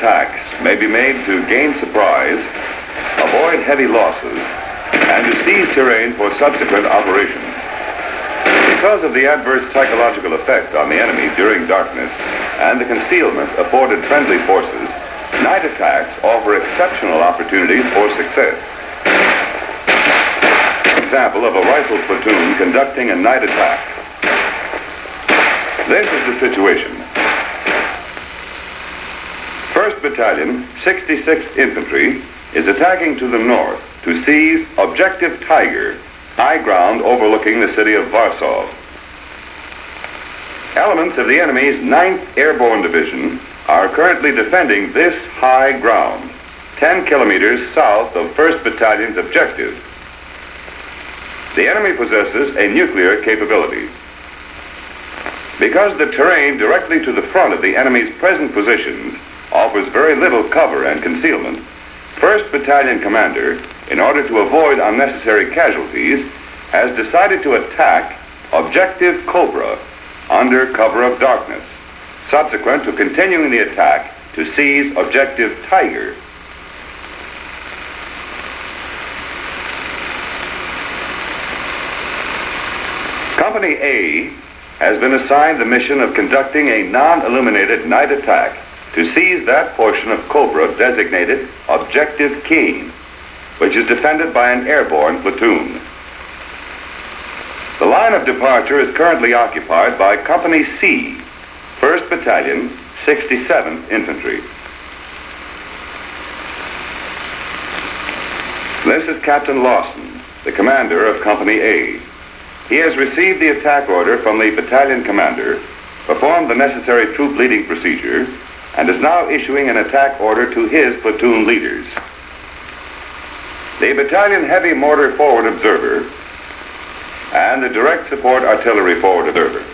attacks may be made to gain surprise, avoid heavy losses, and to seize terrain for subsequent operations. Because of the adverse psychological effect on the enemy during darkness and the concealment afforded friendly forces, night attacks offer exceptional opportunities for success. Example of a rifle platoon conducting a night attack. This is the situation. 1st Battalion, 66th Infantry, is attacking to the north to seize Objective Tiger, high ground overlooking the city of Warsaw. Elements of the enemy's 9th Airborne Division are currently defending this high ground, 10 kilometers south of 1st Battalion's objective. The enemy possesses a nuclear capability. Because the terrain directly to the front of the enemy's present positions offers very little cover and concealment, 1st Battalion Commander, in order to avoid unnecessary casualties, has decided to attack Objective Cobra under cover of darkness, subsequent to continuing the attack to seize Objective Tiger. Company A has been assigned the mission of conducting a non-illuminated night attack to seize that portion of Cobra designated Objective Keen, which is defended by an airborne platoon. The line of departure is currently occupied by Company C, 1st Battalion, 67th Infantry. This is Captain Lawson, the commander of Company A. He has received the attack order from the battalion commander, performed the necessary troop leading procedure, and is now issuing an attack order to his platoon leaders. The battalion heavy mortar forward observer and the direct support artillery forward observer.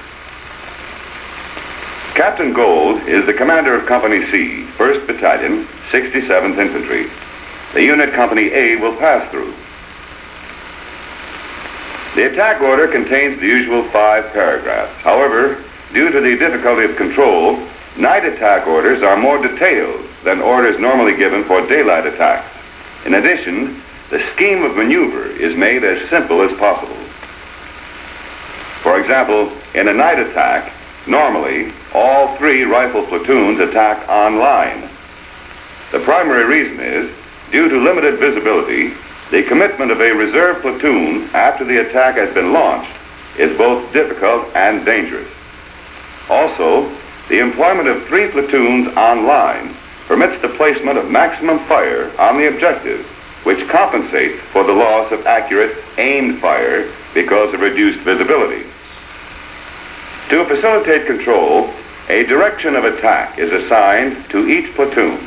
Captain Gold is the commander of Company C, 1st Battalion, 67th Infantry. The unit Company A will pass through. The attack order contains the usual 5 paragraphs. However, due to the difficulty of control, night attack orders are more detailed than orders normally given for daylight attacks. In addition, the scheme of maneuver is made as simple as possible. For example, in a night attack, normally all 3 rifle platoons attack on line. The primary reason is, due to limited visibility, the commitment of a reserve platoon after the attack has been launched is both difficult and dangerous. Also, the employment of 3 platoons on line permits the placement of maximum fire on the objective, which compensates for the loss of accurate aimed fire because of reduced visibility. To facilitate control, a direction of attack is assigned to each platoon.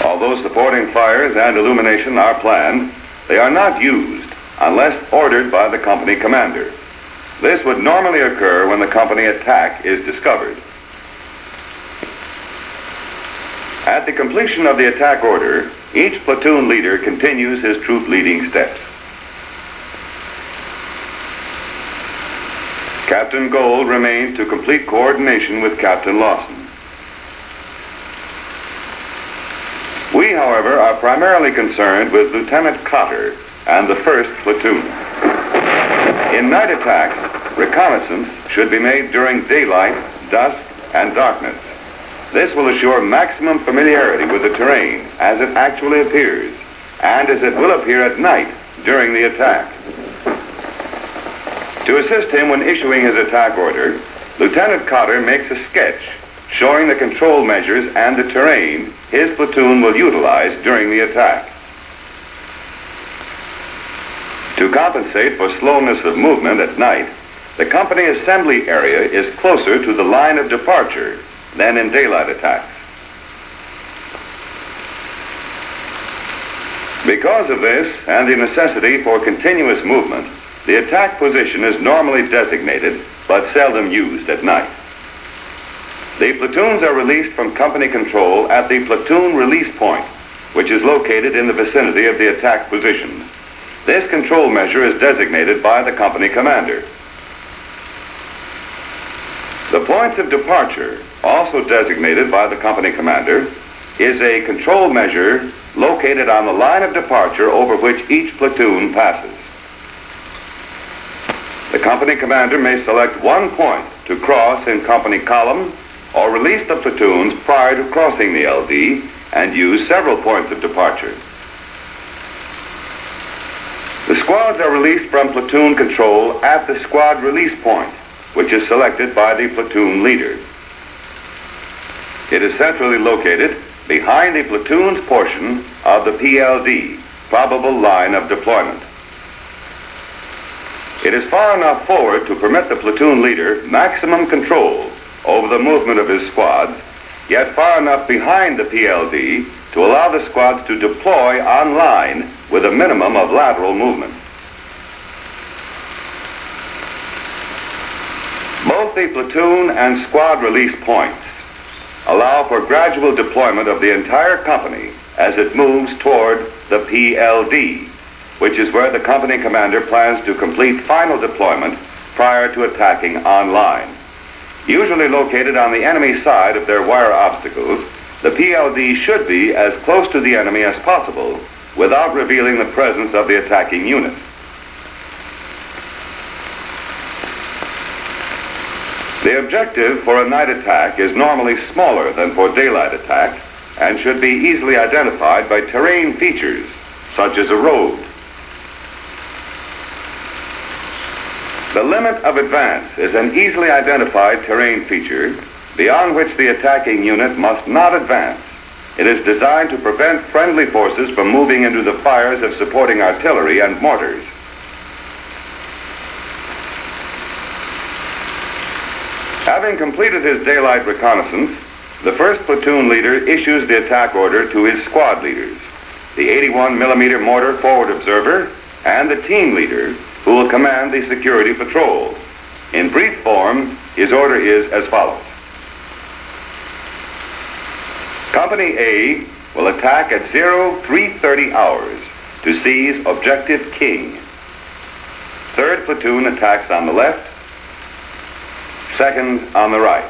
Although supporting fires and illumination are planned, they are not used unless ordered by the company commander. This would normally occur when the company attack is discovered. At the completion of the attack order, each platoon leader continues his troop leading steps. Captain Gold remains to complete coordination with Captain Lawson. We, however, are primarily concerned with Lieutenant Cotter and the 1st Platoon. In night attacks, reconnaissance should be made during daylight, dusk, and darkness. This will assure maximum familiarity with the terrain as it actually appears, and as it will appear at night during the attack. To assist him when issuing his attack order, Lieutenant Cotter makes a sketch showing the control measures and the terrain his platoon will utilize during the attack. To compensate for slowness of movement at night, the company assembly area is closer to the line of departure than in daylight attacks. Because of this and the necessity for continuous movement, the attack position is normally designated but seldom used at night. The platoons are released from company control at the platoon release point, which is located in the vicinity of the attack position. This control measure is designated by the company commander. The points of departure, also designated by the company commander, is a control measure located on the line of departure over which each platoon passes. The company commander may select one point to cross in company column or release the platoons prior to crossing the LD and use several points of departure. The squads are released from platoon control at the squad release point, which is selected by the platoon leader. It is centrally located behind the platoon's portion of the PLD, probable line of deployment. It is far enough forward to permit the platoon leader maximum control over the movement of his squads, yet far enough behind the PLD to allow the squads to deploy on line with a minimum of lateral movement. Both the platoon and squad release points allow for gradual deployment of the entire company as it moves toward the PLD, which is where the company commander plans to complete final deployment prior to attacking on line. Usually located on the enemy side of their wire obstacles, the PLD should be as close to the enemy as possible without revealing the presence of the attacking unit. The objective for a night attack is normally smaller than for daylight attack and should be easily identified by terrain features such as a road. The limit of advance is an easily identified terrain feature beyond which the attacking unit must not advance. It is designed to prevent friendly forces from moving into the fires of supporting artillery and mortars. Having completed his daylight reconnaissance, the first platoon leader issues the attack order to his squad leaders, the 81mm mortar forward observer, and the team leader, who will command the security patrol. In brief form, his order is as follows. Company A will attack at 0330 hours to seize Objective King. Third platoon attacks on the left, second on the right.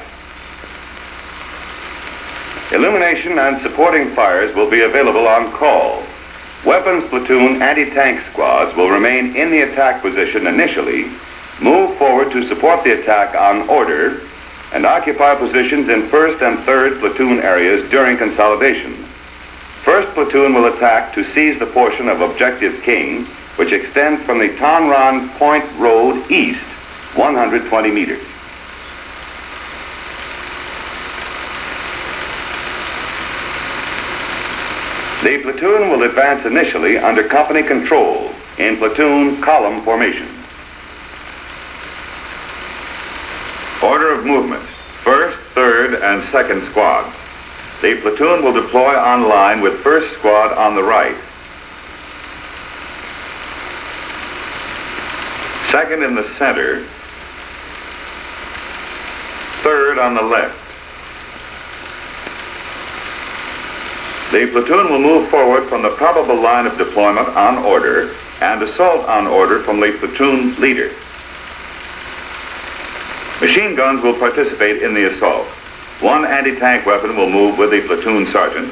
Illumination and supporting fires will be available on call. Weapons platoon anti-tank squads will remain in the attack position initially, move forward to support the attack on order, and occupy positions in 1st and 3rd platoon areas during consolidation. 1st platoon will attack to seize the portion of Objective King, which extends from the Tonron Point Road east, 120 meters. The platoon will advance initially under company control in platoon column formation. Order of movement: 1st, 3rd, and 2nd squads. The platoon will deploy on line with 1st squad on the right, 2nd in the center, 3rd on the left. The platoon will move forward from the probable line of deployment on order and assault on order from the platoon leader. Machine guns will participate in the assault. One anti-tank weapon will move with the platoon sergeant,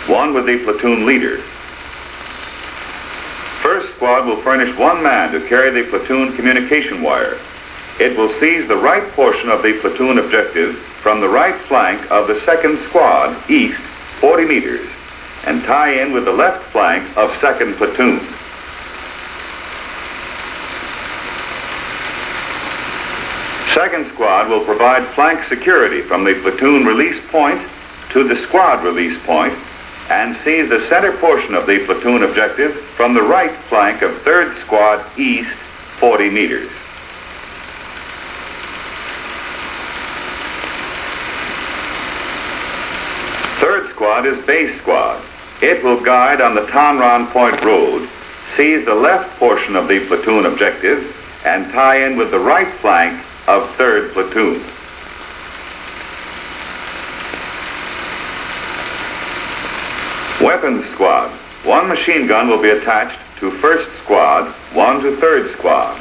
one with the platoon leader. 1st squad will furnish one man to carry the platoon communication wire. It will seize the right portion of the platoon objective from the right flank of the 2nd squad east 40 meters and tie in with the left flank of 2nd platoon. Second squad will provide flank security from the platoon release point to the squad release point and seize the center portion of the platoon objective from the right flank of 3rd squad east 40 meters. Third squad is base squad. It will guide on the Tonron Point Road, seize the left portion of the platoon objective, and tie in with the right flank of 3rd platoon. Weapons squad. one machine gun will be attached to 1st Squad, one to 3rd Squad.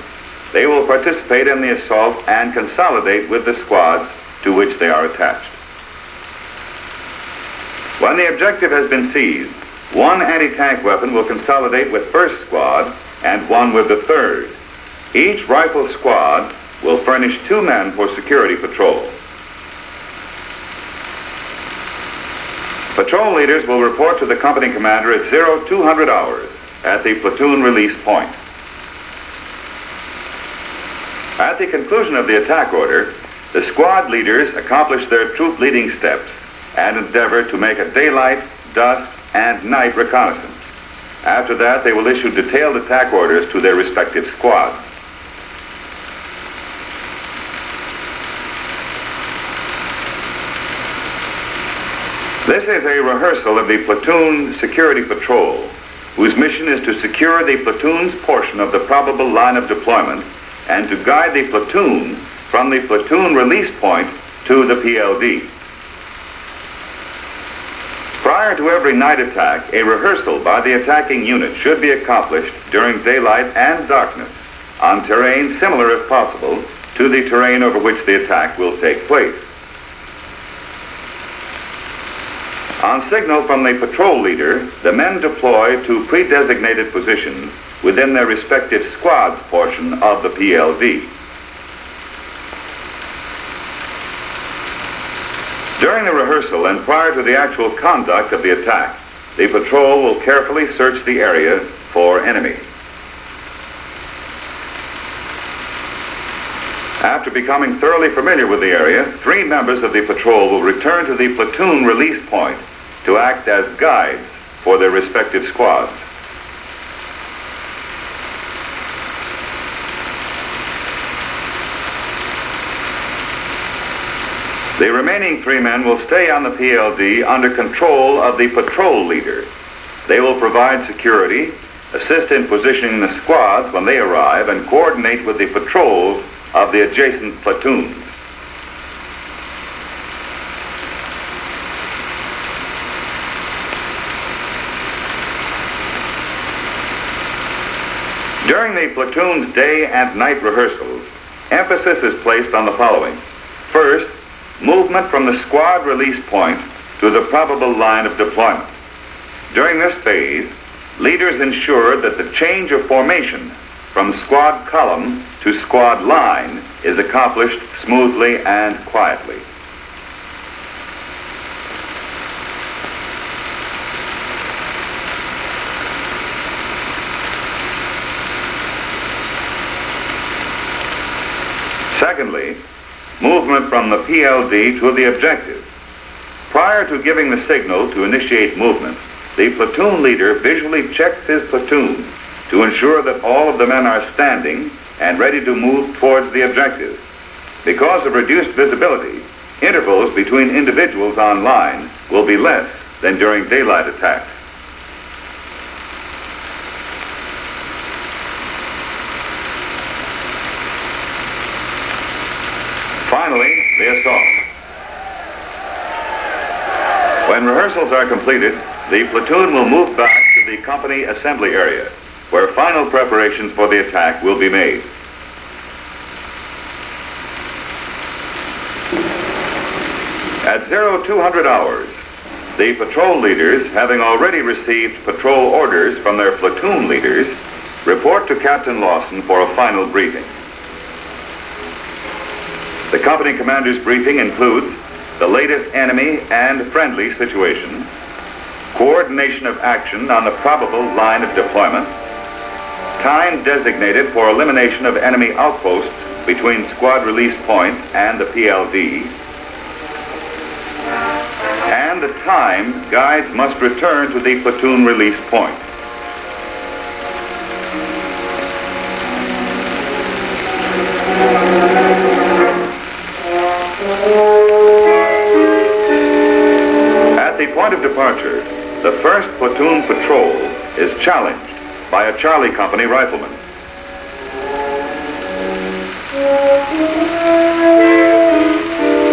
They will participate in the assault and consolidate with the squads to which they are attached. When the objective has been seized, one anti-tank weapon will consolidate with 1st Squad and one with the 3rd. Each rifle squad will furnish 2 men for security patrol. Patrol leaders will report to the company commander at 0200 hours at the platoon release point. At the conclusion of the attack order, the squad leaders accomplish their troop leading steps and endeavor to make a daylight, dusk, and night reconnaissance. After that, they will issue detailed attack orders to their respective squads. This is a rehearsal of the platoon security patrol, whose mission is to secure the platoon's portion of the probable line of deployment and to guide the platoon from the platoon release point to the PLD. Prior to every night attack, a rehearsal by the attacking unit should be accomplished during daylight and darkness on terrain similar, if possible, to the terrain over which the attack will take place. On signal from the patrol leader, the men deploy to pre-designated positions within their respective squad's portion of the PLD. During the rehearsal and prior to the actual conduct of the attack, the patrol will carefully search the area for enemy. After becoming thoroughly familiar with the area, 3 members of the patrol will return to the platoon release point to act as guides for their respective squads. The remaining 3 men will stay on the PLD under control of the patrol leader. They will provide security, assist in positioning the squads when they arrive, and coordinate with the patrols of the adjacent platoons. During the platoon's day and night rehearsals, emphasis is placed on the following. First, movement from the squad release point to the probable line of deployment. During this phase, leaders ensure that the change of formation from squad column to squad line is accomplished smoothly and quietly. Secondly, movement from the PLD to the objective. Prior to giving the signal to initiate movement, the platoon leader visually checks his platoon to ensure that all of the men are standing and ready to move towards the objective. Because of reduced visibility, intervals between individuals on line will be less than during daylight attacks. Finally, the assault. When rehearsals are completed, the platoon will move back to the company assembly area, where final preparations for the attack will be made. At 0200 hours, the patrol leaders, having already received patrol orders from their platoon leaders, report to Captain Lawson for a final briefing. The company commander's briefing includes the latest enemy and friendly situation, coordination of action on the probable line of deployment, time designated for elimination of enemy outposts between squad release point and the PLD, and the time guides must return to the platoon release point. At the point of departure, the 1st platoon patrol is challenged by a Charlie Company rifleman.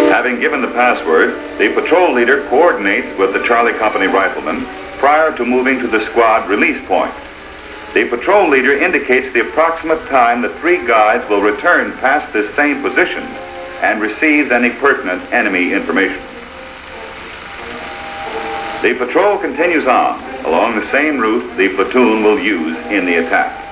Having given the password, the patrol leader coordinates with the Charlie Company rifleman prior prior to moving to the squad release point. The patrol leader indicates the approximate time the three guides will return past this same position and receives any pertinent enemy information. The patrol continues on along the same route the platoon will use in the attack.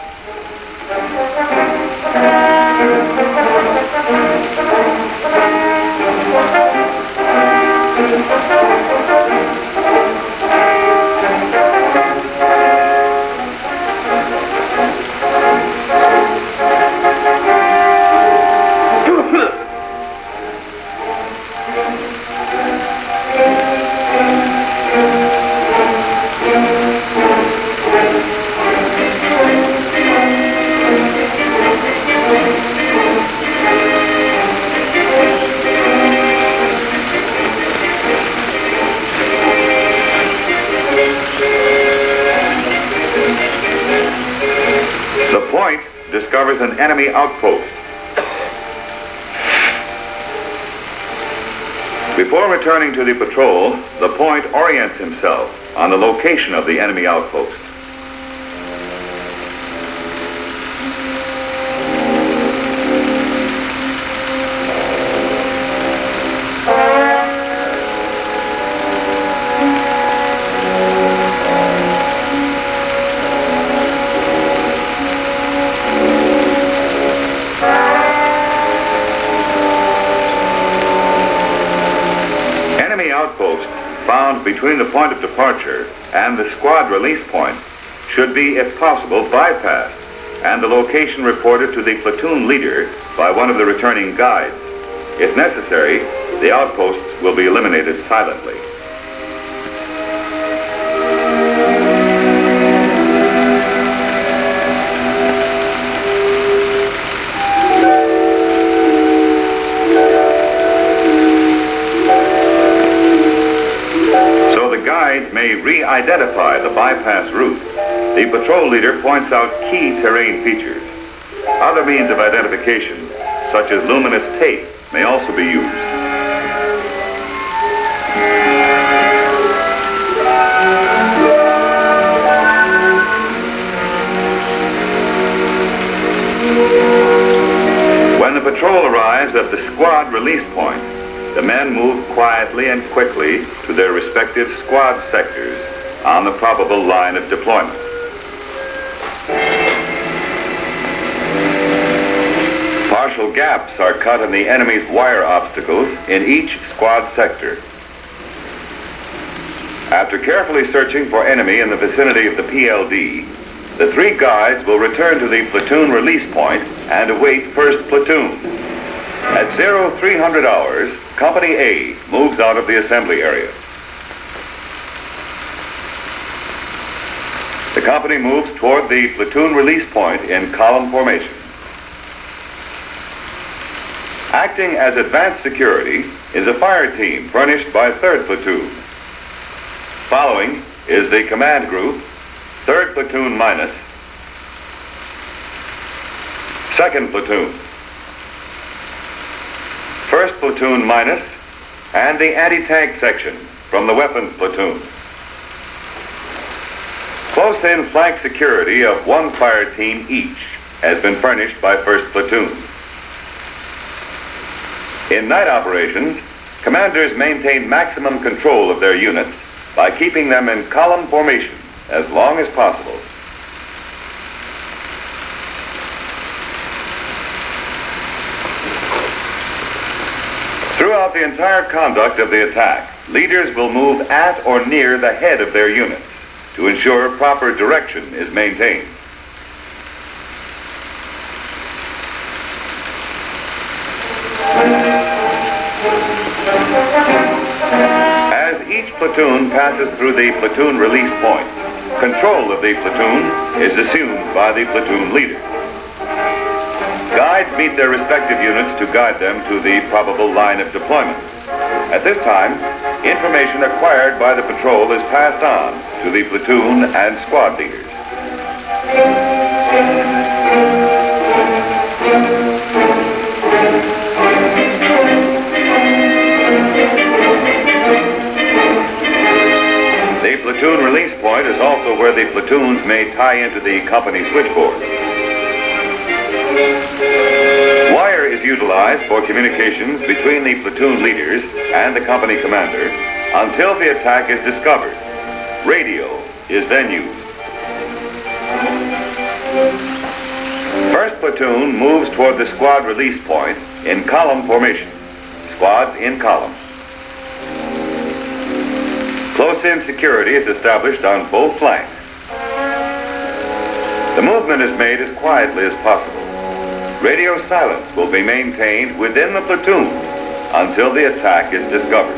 The point discovers an enemy outpost. Before returning to the patrol, the point orients himself on the location of the enemy outpost. Outpost found between the point of departure and the squad release point should be, if possible, bypassed, and the location reported to the platoon leader by one of the returning guides. If necessary, the outposts will be eliminated silently. May re-identify the bypass route. The patrol leader points out key terrain features. Other means of identification, such as luminous tape, may also be used. When the patrol arrives at the squad release point, the men move quietly and quickly to their respective squad sectors on the probable line of deployment. Partial gaps are cut in the enemy's wire obstacles in each squad sector. After carefully searching for enemy in the vicinity of the PLD, the three guides will return to the platoon release point and await first platoon. At 0300 hours, Company A moves out of the assembly area. The company moves toward the platoon release point in column formation. Acting as advanced security is a fire team furnished by 3rd Platoon. Following is the command group, 3rd Platoon minus, 2nd Platoon, 1st Platoon minus, and the anti-tank section from the weapons platoon. Close-in flank security of one fire team each has been furnished by 1st Platoon. In night operations, commanders maintain maximum control of their units by keeping them in column formation as long as possible. Throughout the entire conduct of the attack, leaders will move at or near the head of their units to ensure proper direction is maintained. As each platoon passes through the platoon release point, control of the platoon is assumed by the platoon leader. Guides meet their respective units to guide them to the probable line of deployment. At this time, information acquired by the patrol is passed on to the platoon and squad leaders. The platoon release point the platoons may tie into the company switchboard. Wire is utilized for communications between the platoon leaders and the company commander until the attack is discovered. Radio is then used. First platoon moves toward the squad release point in column formation. Squads in column. Close-in security is established on both flanks. The movement is made as quietly as possible. Radio silence will be maintained within the platoon until the attack is discovered.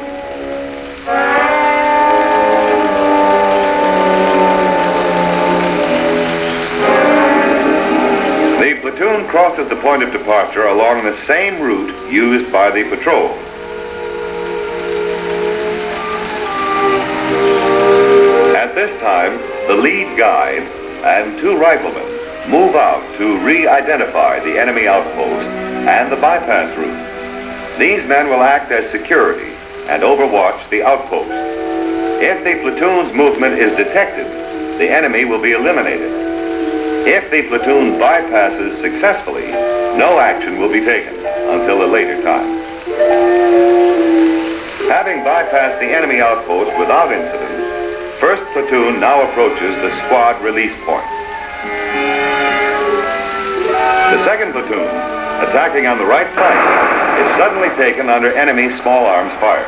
The platoon crosses the point of departure along the same route used by the patrol. At this time, the lead guide and two riflemen move out to re-identify the enemy outpost and the bypass route. These men will act as security and overwatch the outpost. If the platoon's movement is detected, the enemy will be eliminated. If the platoon bypasses successfully, no action will be taken until a later time. Having bypassed the enemy outpost without incident, first platoon now approaches the squad release point. The second platoon, attacking on the right flank, is suddenly taken under enemy small arms fire.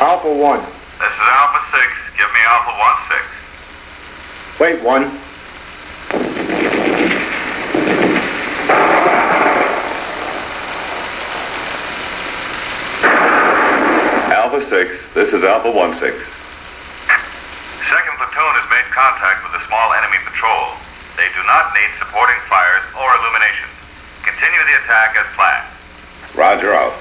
Alpha 1. This is Alpha 6. Give me Alpha 1-6. Wait, 1. Alpha 6, this is Alpha 1-6. Second platoon has made contact with a small enemy patrol. They do not need supporting fires or illumination. Continue the attack as planned. Roger out.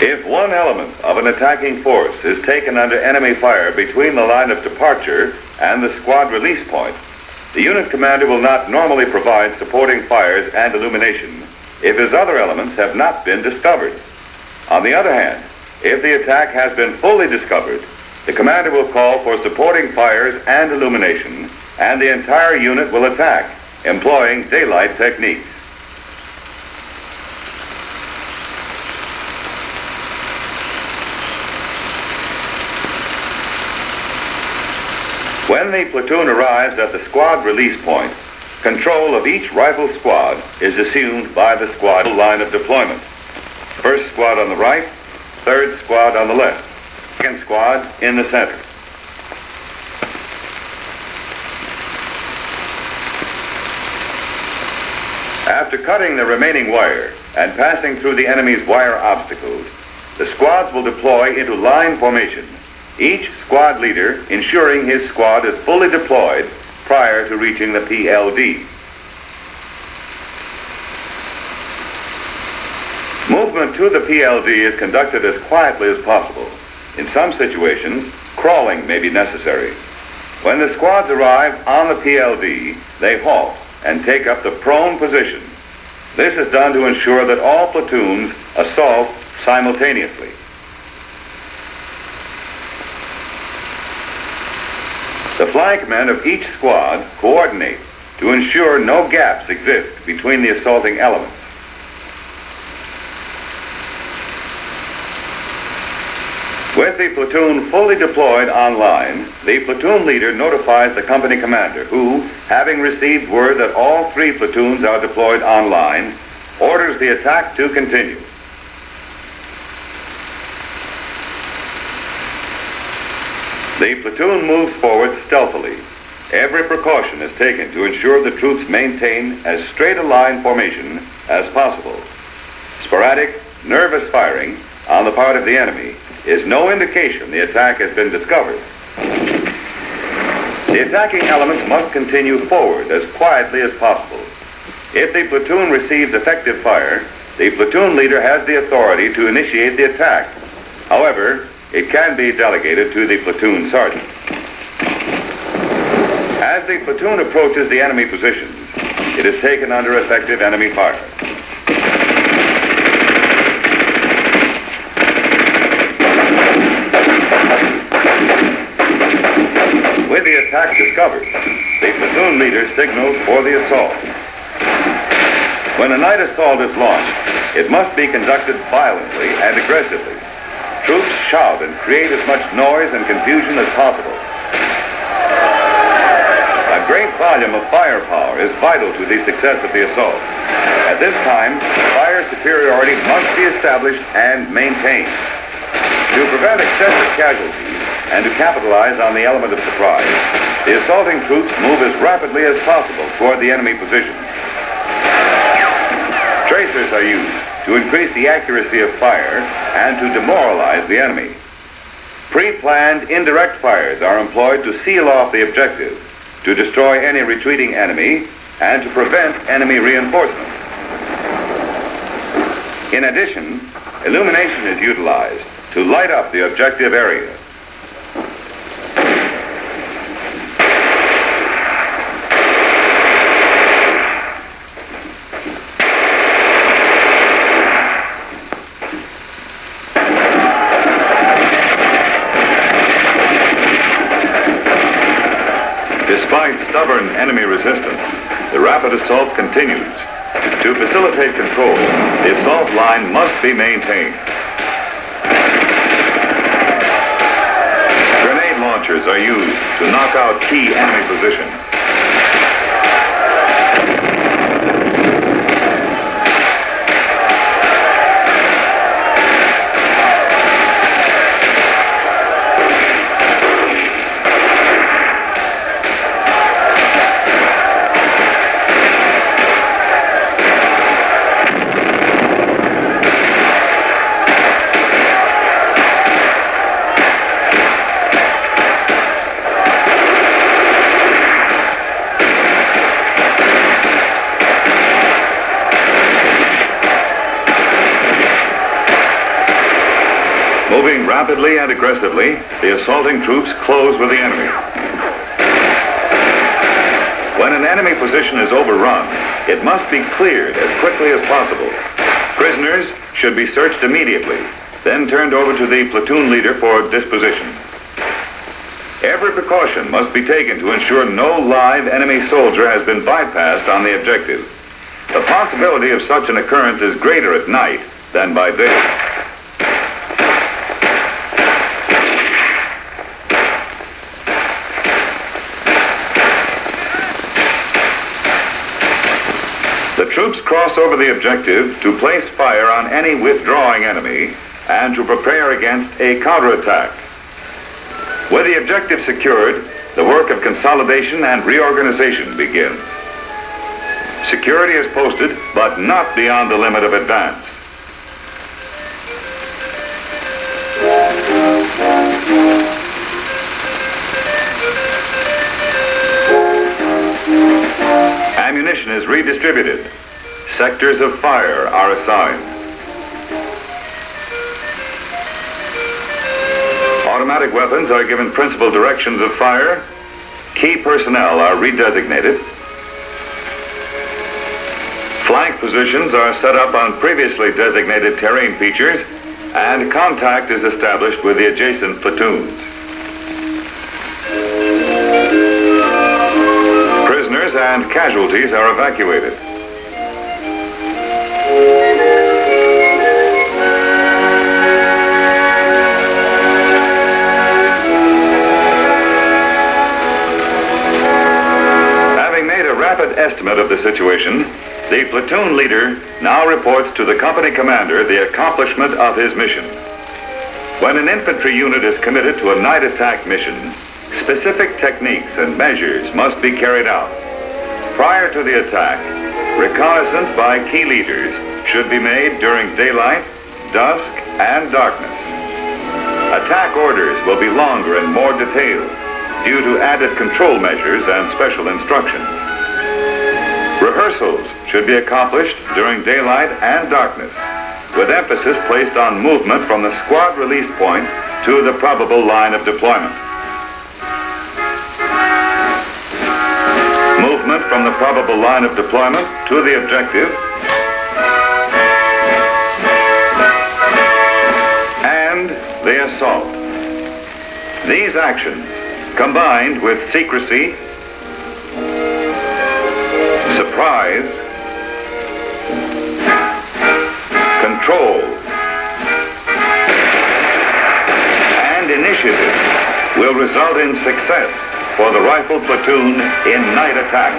If one element of an attacking force is taken under enemy fire between the line of departure and the squad release point, the unit commander will not normally provide supporting fires and illumination if his other elements have not been discovered. On the other hand, if the attack has been fully discovered, the commander will call for supporting fires and illumination, and the entire unit will attack, employing daylight techniques. When the platoon arrives at the squad release point, control of each rifle squad is assumed by the squad line of deployment. First squad on the right, third squad on the left, second squad in the center. After cutting the remaining wire and passing through the enemy's wire obstacles, the squads will deploy into line formation, each squad leader ensuring his squad is fully deployed prior to reaching the PLD. Movement to the PLD is conducted as quietly as possible. In some situations, crawling may be necessary. When the squads arrive on the PLD, they halt and take up the prone position. This is done to ensure that all platoons assault simultaneously. The flank men of each squad coordinate to ensure no gaps exist between the assaulting elements. With the platoon fully deployed online, the platoon leader notifies the company commander who, having received word that all three platoons are deployed online, orders the attack to continue. The platoon moves forward stealthily. Every precaution is taken to ensure the troops maintain as straight a line formation as possible. Sporadic, nervous firing on the part of the enemy is no indication the attack has been discovered. The attacking elements must continue forward as quietly as possible. If the platoon receives effective fire, the platoon leader has the authority to initiate the attack. However, it can be delegated to the platoon sergeant. As the platoon approaches the enemy positions, it is taken under effective enemy fire. With the attack discovered, the platoon leader signals for the assault. When a night assault is launched, it must be conducted violently and aggressively. Troops shout and create as much noise and confusion as possible. A great volume of firepower is vital to the success of the assault. At this time, fire superiority must be established and maintained. To prevent excessive casualties and to capitalize on the element of surprise, the assaulting troops move as rapidly as possible toward the enemy positions. Tracers are used to increase the accuracy of fire and to demoralize the enemy. Pre-planned indirect fires are employed to seal off the objective, to destroy any retreating enemy, and to prevent enemy reinforcements. In addition, illumination is utilized to light up the objective area. Despite stubborn enemy resistance, the rapid assault continues. To facilitate control, the assault line must be maintained. Grenade launchers are used to knock out key enemy positions. Moving rapidly and aggressively, the assaulting troops close with the enemy. When an enemy position is overrun, it must be cleared as quickly as possible. Prisoners should be searched immediately, then turned over to the platoon leader for disposition. Every precaution must be taken to ensure no live enemy soldier has been bypassed on the objective. The possibility of such an occurrence is greater at night than by day. The troops cross over the objective to place fire on any withdrawing enemy and to prepare against a counterattack. With the objective secured, the work of consolidation and reorganization begins. Security is posted, but not beyond the limit of advance. Ammunition is redistributed. Sectors of fire are assigned. Automatic weapons are given principal directions of fire. Key personnel are redesignated. Flank positions are set up on previously designated terrain features, and contact is established with the adjacent platoons. Prisoners and casualties are evacuated. Having made a rapid estimate of the situation, the platoon leader now reports to the company commander the accomplishment of his mission. When an infantry unit is committed to a night attack mission, specific techniques and measures must be carried out. Prior to the attack, reconnaissance by key leaders should be made during daylight, dusk, and darkness. Attack orders will be longer and more detailed. due to added control measures and special instructions. Rehearsals should be accomplished during daylight and darkness, with emphasis placed on movement from the squad release point to the probable line of deployment. Movement from the probable line of deployment to the objective and the assault. These actions, combined with secrecy, surprise, control, and initiative, will result in success for the rifle platoon in night attack.